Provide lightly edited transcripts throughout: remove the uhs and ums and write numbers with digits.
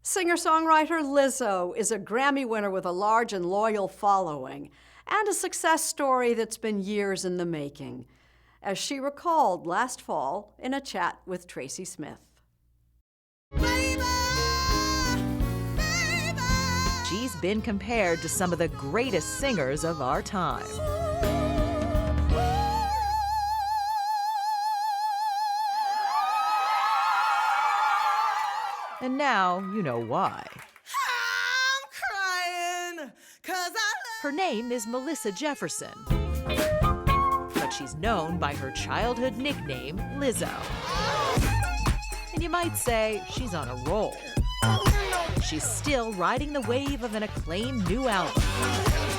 Singer-songwriter Lizzo is a Grammy winner with a large and loyal following, and a success story that's been years in the making, as she recalled last fall in a chat with Tracy Smith. She's been compared to some of the greatest singers of our time. And now you know why. I'm crying 'cause Her name is Melissa Jefferson, but she's known by her childhood nickname, Lizzo. And you might say she's on a roll. She's still riding the wave of an acclaimed new album.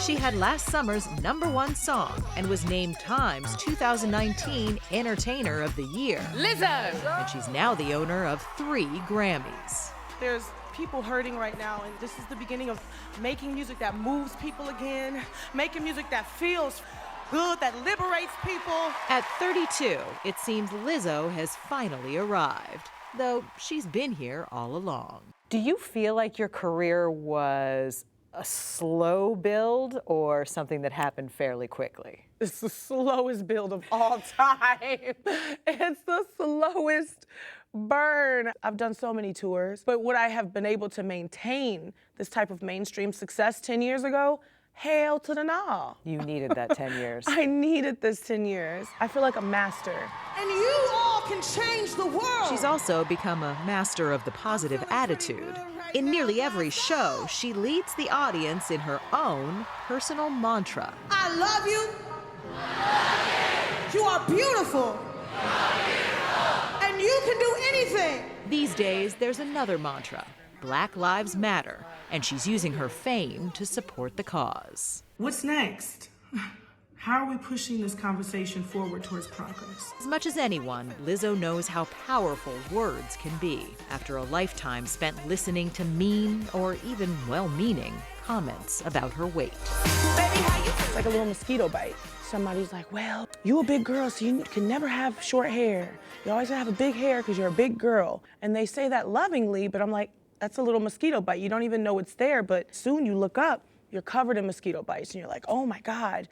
She had last summer's #1 song and was named Time's 2019 Entertainer of the Year. Lizzo! And she's now the owner of 3 Grammys. There's people hurting right now, and this is the beginning of making music that moves people again, making music that feels good, that liberates people. At 32, it seems Lizzo has finally arrived, though she's been here all along. Do you feel like your career was a slow build or something that happened fairly quickly? It's the slowest build of all time. It's the slowest burn. I've done so many tours, but would I have been able to maintain this type of mainstream success 10 years ago? Hell to the no. You needed that 10 years. I needed this 10 years. I feel like a master. And you all can change the world. She's also become a master of the positive attitude. In nearly every show, she leads the audience in her own personal mantra. I love you. You are beautiful. And you can do anything. These days, there's another mantra, Black Lives Matter, and she's using her fame to support the cause. What's next? How are we pushing this conversation forward towards progress? As much as anyone, Lizzo knows how powerful words can be after a lifetime spent listening to mean or even well-meaning comments about her weight. It's like a little mosquito bite. Somebody's like, well, you a big girl, so you can never have short hair. You always gotta have a big hair because you're a big girl. And they say that lovingly, but I'm like, that's a little mosquito bite. You don't even know it's there, but soon you look up, you're covered in mosquito bites, and you're like, oh my God,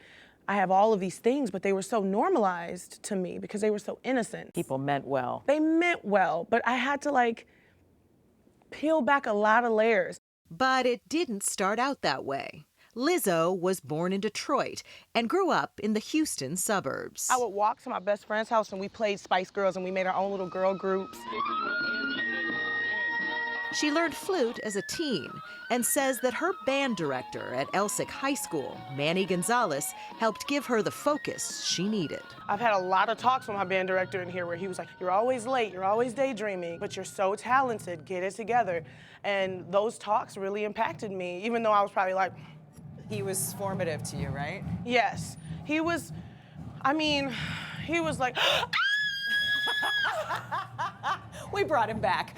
I have all of these things, but they were so normalized to me because they were so innocent. People meant well. They meant well, but I had to like peel back a lot of layers. But it didn't start out that way. Lizzo was born in Detroit and grew up in the Houston suburbs. I would walk to my best friend's house and we played Spice Girls and we made our own little girl groups. She learned flute as a teen and says that her band director at Elsick High School, Manny Gonzalez, helped give her the focus she needed. I've had a lot of talks with my band director in here where he was like, you're always late, you're always daydreaming, but you're so talented, get it together. And those talks really impacted me, even though I was probably like... He was formative to you, right? Yes. He was, I mean, he was like... We brought him back.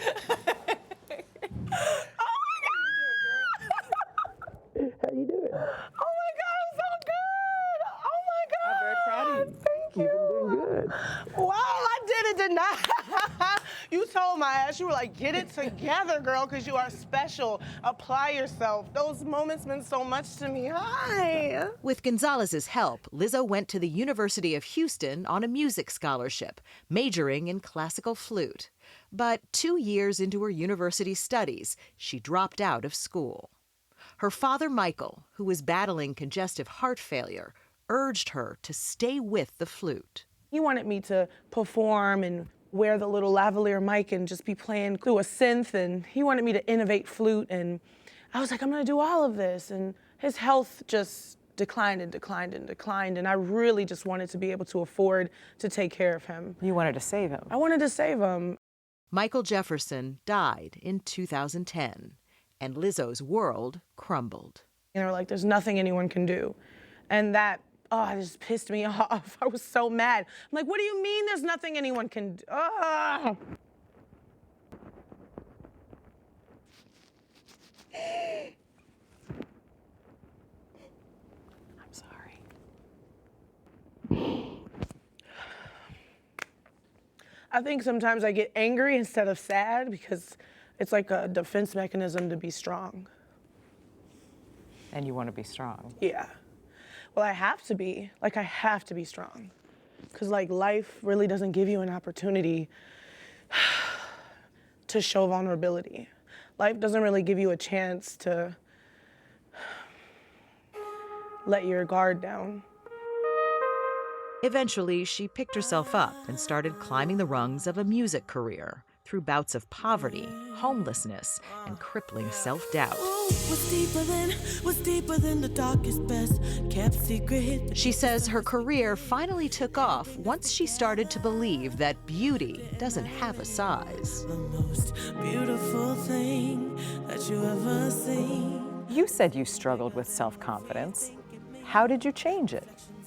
How you doing? Oh my God, I'm so good! Oh my God! I'm very proud of you. Thank you. You've been doing good. Wow, I did it, didn't I? You told my ass, you were like, get it together, girl, because you are special. Apply yourself. Those moments meant so much to me. Hi. With Gonzalez's help, Lizzo went to the University of Houston on a music scholarship, majoring in classical flute. But 2 years into her university studies, she dropped out of school. Her father, Michael, who was battling congestive heart failure, urged her to stay with the flute. He wanted me to perform and wear the little lavalier mic and just be playing through a synth, and he wanted me to innovate flute, and I was like, I'm gonna do all of this, and his health just declined and declined and declined, and I really just wanted to be able to afford to take care of him. You wanted to save him. I wanted to save him. Michael Jefferson died in 2010, and Lizzo's world crumbled. And they were like, there's nothing anyone can do. And that, oh, it just pissed me off. I was so mad. I'm like, what do you mean there's nothing anyone can do? I'm sorry. I think sometimes I get angry instead of sad because It's like a defense mechanism to be strong. And you want to be strong. Yeah. Well, I have to be. Like, I have to be strong. Because, like, life really doesn't give you an opportunity to show vulnerability. Life doesn't really give you a chance to let your guard down. Eventually, she picked herself up and started climbing the rungs of a music career through bouts of poverty, homelessness, and crippling self-doubt. What's deeper than the darkest, best kept secret? She says her career finally took off once she started to believe that beauty doesn't have a size. The most beautiful thing that you ever seen. You said you struggled with self-confidence. How did you change it?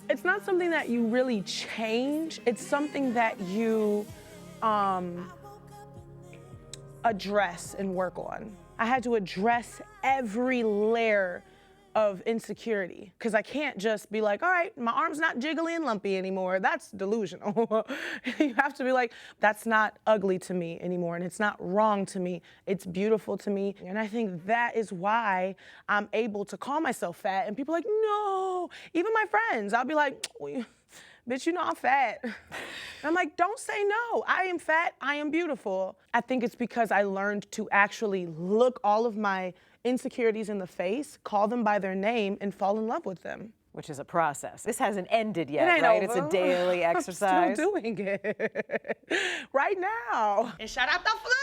It's not something that you really change. It's something that you address and work on. I had to address every layer of insecurity because I can't just be like, all right, my arm's not jiggly and lumpy anymore. That's delusional. You have to be like, that's not ugly to me anymore, and it's not wrong to me. It's beautiful to me. And I think that is why I'm able to call myself fat, and people are like, no. Even my friends, I'll be like, bitch, you know I'm fat. And I'm like, don't say no. I am fat, I am beautiful. I think it's because I learned to actually look all of my insecurities in the face, call them by their name, and fall in love with them. Which is a process. This hasn't ended yet, It ain't right? over. It's a daily exercise. I'm still doing it right now. And shout out the flood!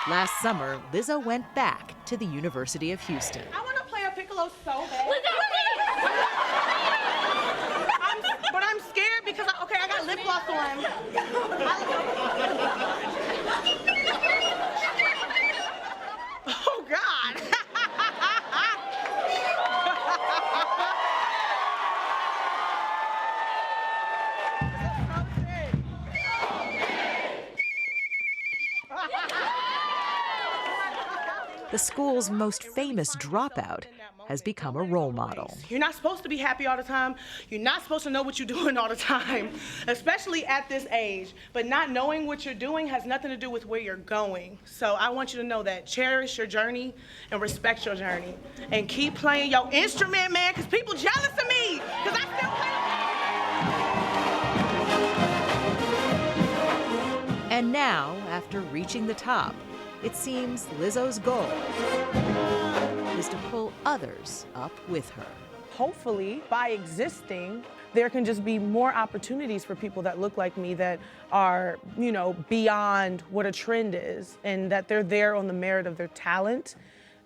Last summer, Lizzo went back to the University of Houston. I want to play a Piccolo so bad. But I'm scared because, I got lip gloss on. Oh, God. The school's most famous dropout has become a role model. You're not supposed to be happy all the time. You're not supposed to know what you're doing all the time, especially at this age. But not knowing what you're doing has nothing to do with where you're going. So I want you to know that. Cherish your journey and respect your journey. And keep playing your instrument, man, because people jealous of me, because I still play. And now, after reaching the top, it seems Lizzo's goal is to pull others up with her. Hopefully, by existing, there can just be more opportunities for people that look like me that are, beyond what a trend is, and that they're there on the merit of their talent,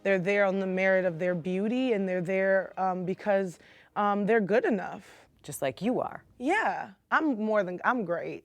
they're there on the merit of their beauty, and they're there because they're good enough. Just like you are. Yeah, I'm great.